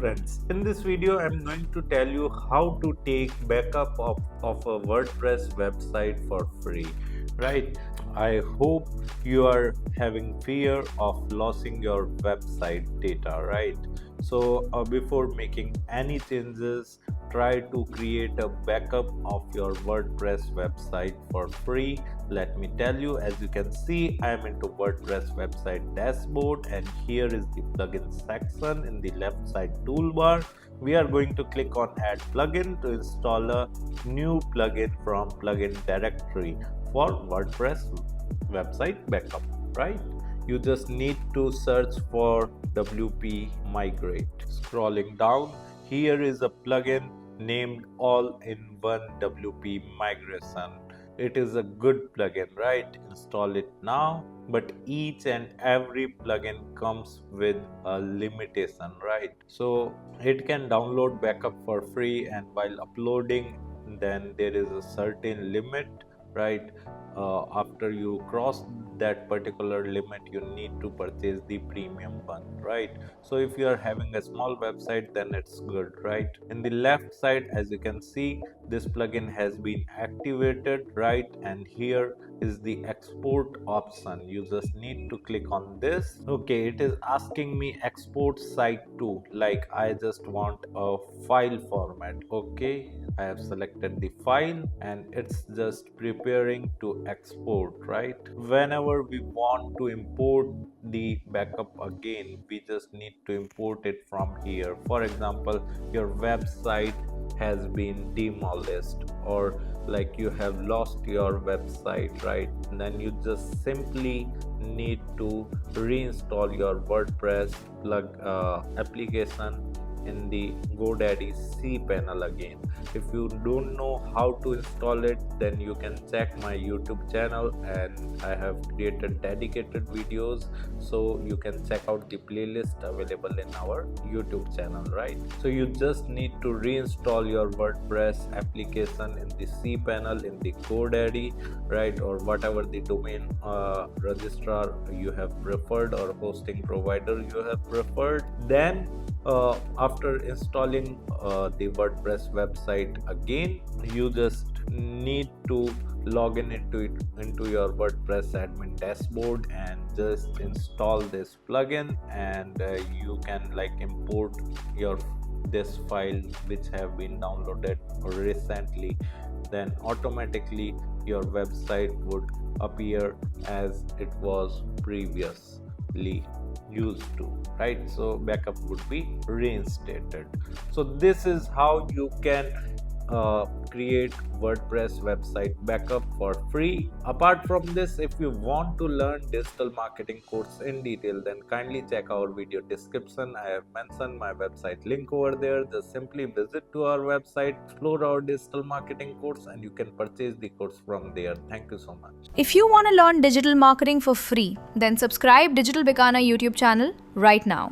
friends, in this video I'm going to tell you how to take backup of a WordPress website for free, right? I hope you are having fear of losing your website data, right? So before making any changes, try to create a backup of your WordPress website for free. Let me tell you, as you can see, I am into WordPress website dashboard, and here is the plugin section. In the left side toolbar, we are going to click on add plugin to install a new plugin from plugin directory for WordPress website backup, right? You just need to search for WP Migrate. Scrolling down, here is a plugin named All-in-One WP Migration. It is a good plugin, right? Install it now. But each and every plugin comes with a limitation, right? So it can download backup for free, and while uploading, then there is a certain limit, right? After you cross that particular limit, you need to purchase the premium one, right? So if you are having a small website, then it's good, right? In the left side, as you can see, this plugin has been activated, right? And here is the export option. You just need to click on this. Okay, it is asking me export site to, like, I just want a file format. Okay, I have selected the file and it's just preparing to export, right? Whenever we want to import the backup again, we just need to import it from here. For example, your website has been demolished, or like you have lost your website, right? And then you just simply need to reinstall your WordPress application in the GoDaddy cPanel again. If you don't know how to install it, then you can check my YouTube channel, and I have created dedicated videos, so you can check out the playlist available in our YouTube channel, right? So you just need to reinstall your WordPress application in the cPanel, in the GoDaddy, right? Or whatever the domain registrar you have preferred, or hosting provider you have preferred. Then after installing the WordPress website again, you just need to log in into your WordPress admin dashboard and just install this plugin, and you can like import this file which have been downloaded recently. Then automatically your website would appear as it was previously used to, right? So backup would be reinstated. So this is how you can create WordPress website backup for free. Apart from this, if you want to learn digital marketing course in detail, then kindly check our video description. I have mentioned my website link over there. Just simply visit to our website, explore our digital marketing course, and you can purchase the course from there. Thank you so much. If you want to learn digital marketing for free, then subscribe Digital Bikana YouTube channel right now.